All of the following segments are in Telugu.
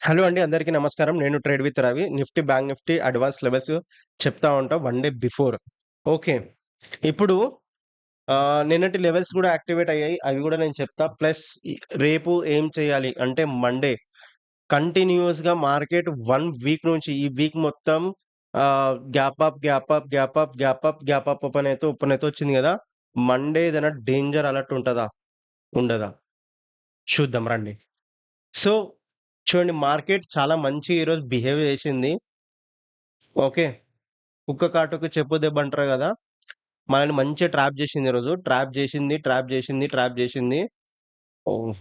హలో అండి. అందరికీ నమస్కారం. నేను trade with Ravi. Nifty, bank Nifty advance levels చెప్తా ఉంటా వన్ డే బిఫోర్. ఓకే. ఇప్పుడు నిన్నటి లెవెల్స్ గూడా యాక్టివేట్ అయ్యాయి. అవి గూడా నేను చెప్తా. ప్లస్ రేపు ఏం చేయాలి అంటే మండే కంటిన్యూయస్‌గా మార్కెట్ 1 వీక్ నుంచి ఈ వీక్ మొత్తం gap up, gap up, gap up, gap up, gap up open అయితే వచ్చింది గదా! మండే ఏదైనా డేంజర్ అలర్ట్ ఉంటదా? ఉండదా? చూద్దాం రండి. సో, చూడండి మార్కెట్ చాలా మంచి ఈరోజు బిహేవ్ చేసింది. ఓకే. కుక్క కాటుకు చెప్పు దెబ్బ అంటారు గదా! మనల్ని మంచిగా ట్రాప్ జేసింది ఈరోజు. ట్రాప్ జేసింది, ట్రాప్ జేసింది, ట్రాప్ జేసింది. ఓహ్!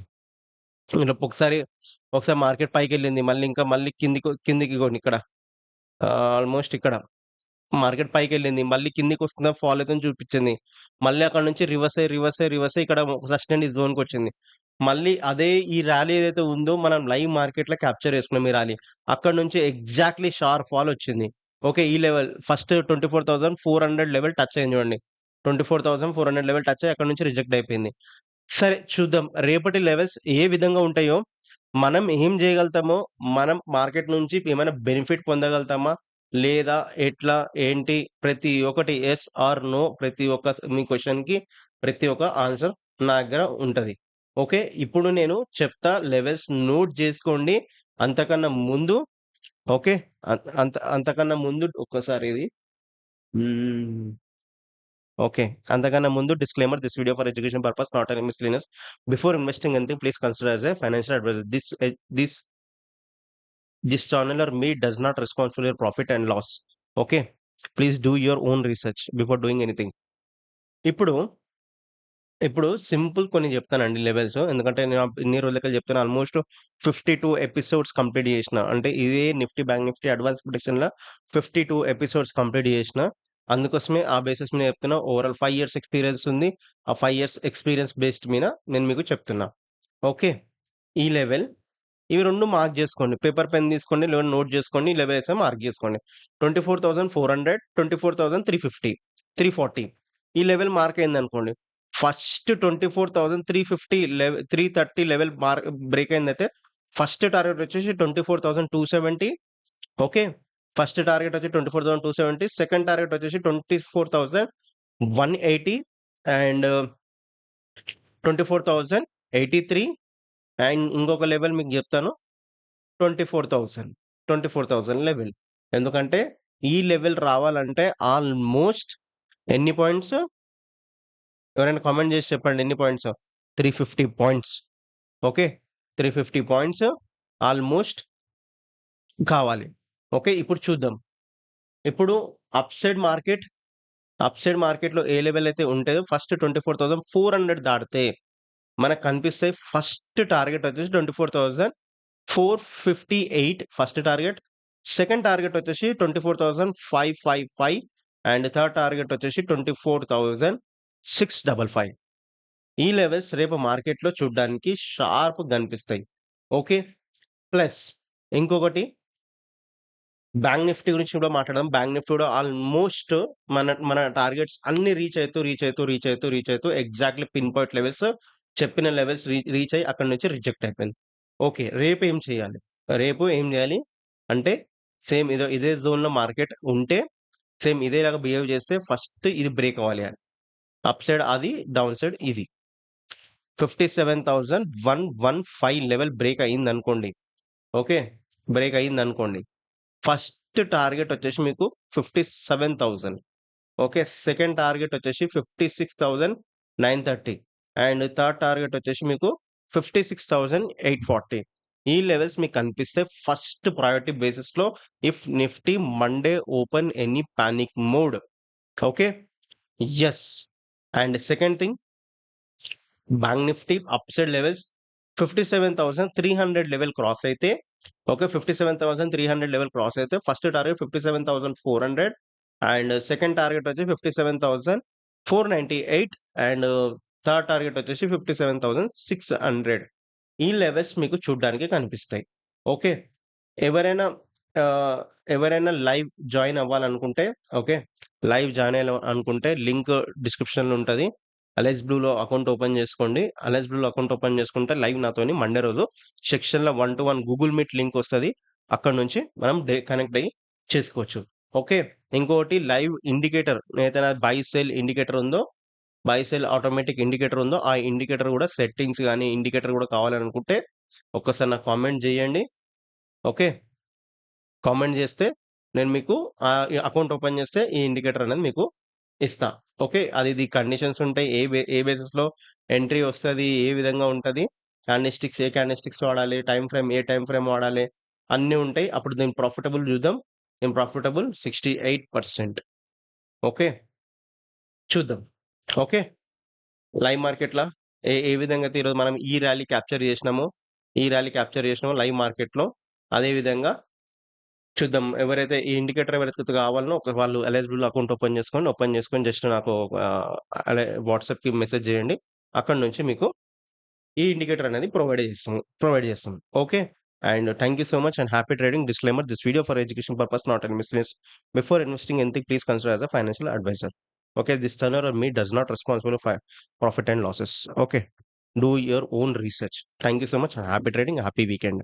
ఒకసారి మార్కెట్ పైకెళ్ళింది. మళ్ళీ కిందికి ఇగోండి ఇక్కడ. ఆల్‌మోస్ట్ ఇక్కడ. మార్కెట్ పైకెళ్ళింది. మళ్ళీ కిందికొస్తుందా ఫాల్ అయితుందని చూపిచ్చింది. మళ్ళీ అక్కడి నుంచి రివర్స్ అయ్యి ఇక్కడ సస్టైన్ జోన్‌కొచ్చింది. మళ్ళీ అదే ఈ ర్యాలీ ఏదైతే ఉందో మనం లైవ్ మార్కెట్‌లో క్యాప్చర్ చేసుకున్నాం ఈ ర్యాలీ. అక్కడి నుంచి ఎగ్జాక్ట్‌లీ షార్ప్ ఫాల్ వచ్చింది. ఓకే. ఈ లెవెల్ ఫస్ట్ 24,400 లెవెల్ టచ్ అయింది చూడండి. 24,400 లెవెల్ టచ్ అయ్యి అక్కడి నుంచి రిజెక్ట్ అయిపోయింది. సరే చూద్దాం. రేపటి లెవెల్స్ ఏ విధంగా ఉంటాయో, మనం ఏం జేయగలుగుతామో, మనం మార్కెట్ నుంచి ఏమైనా బెనిఫిట్ పొందగలుగుతామా? లేదా ఎట్లా? ఏంటి? ప్రతి ఒక్కటి యెస్ ఆర్ నో ప్రతి ఒక్క మీ క్వెషన్‌కి ప్రతి ఒక్క ఆన్సర్ నా దగ్గర ఉంటది. ఓకే. ఇప్పుడు నేను చెప్తా లెవెల్స్ నోట్ జేసుకోండి. అంతకన్నా ముందు ఓకే. అంతకన్నా ముందు ఒక్కసారి ఇది హ్మ్. ఓకే. అంతకన్నా ముందు disclaimer this video for education purpose not any miscellaneous. Before investing anything please consider as a financial advisor. This channel or me does not responsible for profit and loss. Okay. Please do your own research before doing anything. ఇప్పుడు, ఇప్పుడు సింపుల్ కొన్ని చెప్తానండి లెవెల్స్. ఎందుకంటే నేను ఇన్ని రోజులకెళ్ళి చెప్తున్నా ఆల్‌మోస్ట్ 52 ఎపిసోడ్స్ కంప్లీట్ చేసిన. అంటే ఇదే నిఫ్టీ, బ్యాంక్ నిఫ్టీ అడ్వాన్స్ ప్రిడిక్షన్‌ల 52 ఎపిసోడ్స్ కంప్లీట్ చేసిన. అందుకోసమే ఆ బేసిస్ మీద చెప్తున్నా. ఓవరాల్ 5 ఇయర్స్ ఎక్స్‌పీరియన్స్ ఉంది. ఆ 5 ఇయర్స్ ఎక్స్‌పీరియన్స్ బేస్డ్ మీద నేను మీకు చెప్తున్నా. ఓకే. ఈ లెవెల్ ఇవి 2 మార్క్ జేసుకోండి. పేపర్, పెన్ తీసుకోండి. లేదా నోట్ జేసుకోండి. ఈ లెవెల్ ఏసా మార్క్ జేసుకోండి. 24,400, 24,350, 340 ఈ లెవెల్ మార్క్ అయిందనుకోండి. ఫస్ట్ 24,350 330 లెవెల్ బ్రేక్ అయిందయితే ఫస్ట్ టార్గెట్ వచ్చేసి 24,270. ఓకే. ఫస్ట్ టార్గెట్ వచ్చి 24,270. సెకండ్ టార్గెట్ వచ్చేసి 24,180 అండ్ 24,083 అండ్ ఇంకొక లెవెల్ మీకు జెప్తాను. 24,000 24,000 లెవెల్. ఎందుకంటే ఈ లెవెల్ రావాలంటే ఆల్‌మోస్ట్ ఎన్ని పాయింట్స్? ఎవరైనా కామెంట్ జేసి చెప్పండి ఎన్ని పాయింట్సో? 350 పాయింట్స్. ఓకే. 350 పాయింట్స్ ఆల్‌మోస్ట్ కావాలి. ఓకే. ఇప్పుడు చూద్దాం. ఇప్పుడు up side market up side మార్కెట్‌లో ఏ లెవెల్ అయితే ఉంటదో ఫస్ట్ 24,400 దాటితే మనకు కనిపిస్తాయి. ఫస్ట్ టార్గెట్ వచ్చేసి 24,458 ఫస్ట్ టార్గెట్. సెకండ్ టార్గెట్ వచ్చేసి 24,555 అండ్ థర్డ్ టార్గెట్ వచ్చేసి 24,655. ఈ లెవెల్స్ రేపు మార్కెట్‌లో చూడ్డానికి షార్ప్‌గా కనిపిస్తాయి. ఓకే. ప్లస్ ఇంకొకటి బ్యాంక్ నిఫ్టీ గురించి కూడా మాట్లాడదాం. బ్యాంక్ నిఫ్టీ కూడా ఆల్‌మోస్ట్ మన మన టార్గెట్స్ అన్నీ రీచ్ అవుతూ ఎగ్జాక్ట్‌లీ పిన్ పాయింట్ లెవెల్స్ చెప్పిన లెవెల్స్ రీచ్ అయ్యి అక్కడి నుంచి రిజెక్ట్ అయిపోయింది. ఓకే. రేపు ఏం చేయాలి? రేపు ఏం చేయాలి? అంటే సేమ్ ఇదే జోన్‌లో మార్కెట్ ఉంటే సేమ్ ఇదేలాగా బిహేవ్ చేస్తే ఫస్ట్ ఇది బ్రేక్ అవ్వాలి అని. అప్ సైడ్ అది, డౌన్ సైడ్ ఇది. 57,115 లెవెల్ బ్రేక్ అయిందనుకోండి. ఓకే. బ్రేక్ అయిందనుకోండి. ఫస్ట్ టార్గెట్ వచ్చేసి మీకు 57,000. ఓకే. సెకండ్ టార్గెట్ వచ్చేసి 56,930 అండ్ థర్డ్ టార్గెట్ వచ్చేసి మీకు 56,840. ఈ లెవెల్స్ మీకు కనిపిస్తే ఫస్ట్ ప్రయారిటీ బేసిస్‌లో if Nifty Monday open any panic mode. Okay. Yes. And second thing bank Nifty upside levels 57,300 level cross అయితే ఓకే. 57,300 లెవెల్ క్రాస్ అయితే first target 57,400 and second target వచ్చి 57,498 అండ్ థర్డ్ టార్గెట్ వచ్చేసి 57,600. ఈ లెవెల్స్ మీకు చూడ్డానికి కనిపిస్తాయి. ఓకే. ఎవరైనా ఆహ్, ఎవరైనా లైవ్ జాయిన్ అవ్వాలనుకుంటే ఓకే. లైవ్ జాయిన్ అనుకుంటే లింక్ డిస్క్రిప్షన్‌లో ఉంటది. అలైస్ బ్లూలో అకౌంట్ ఓపెన్ చేసుకోండి. అలైస్ బ్లూలో అకౌంట్ ఓపెన్ చేసుకుంటే లైవ్ నాతోని మండే రోజు సెక్షన్‌లో 1-1 గూగుల్ మీట్ లింక్ వస్తది. అక్కడి నుంచి మనం కనెక్ట్ అయ్యి చేసుకోవచ్చు. ఓకే. ఇంకోటి లైవ్ ఇండికేటర్ ఏదైతే బై, సెల్ ఇండికేటర్ ఉందో, బై, సెల్ ఆటోమేటిక్ ఇండికేటర్ ఉందో, ఆ ఇండికేటర్ కూడా సెట్టింగ్స్ గాని, ఇండికేటర్ కూడా కావాలనుకుంటే ఒక్కసారి నాకు కామెంట్ చేయండి. ఓకే. కామెంట్ చేస్తే నేను మీకు ఈ అకౌంట్ ఓపెన్ చేస్తే ఈ ఇండికేటర్ అనేది మీకు ఇస్తా. ఓకే. ఇది కండిషన్స్ ఉంటాయి. ఏ బేసిస్‌లో ఎంట్రీ వస్తది, ఏ విధంగా ఉంటది, ఏ క్యాండిల్‌స్టిక్స్ వాడాలి, ఏ టైమ్ ఫ్రేమ్ వాడాలి, అన్నీ ఉంటాయి. అప్పుడు దీని ప్రాఫిటబుల్ చూద్దాం. దీని ప్రాఫిటబుల్ 68%. ఓకే. చూద్దాం. ఓకే. లైవ్ మార్కెట్‌ల ఏ విధంగా అయితే ఈరోజు మనం ఈ ర్యాలీ క్యాప్చర్ చేసినామో లైవ్ మార్కెట్‌లో అదే విధంగా చూద్దాం. ఎవరైతే కావాలనో వాళ్ళు ఎలిజిబుల్ అకౌంట్ ఓపెన్ చేసుకొని జస్ట్ నాకు వాట్సాప్‌కి మెసేజ్ చేయండి. అక్కడి నుంచి మీకు ఈ ఇండికేటర్ అనేది ప్రొవైడ్ చేస్తాం. Okay. And thank you so much and happy trading. Disclaimer this video for education purpose not any business. Before investing anything please consider as a financial advisor. Okay, this channel or me does not responsible for profit and losses. Okay, do your own research. Thank you so much and happy trading, happy weekend.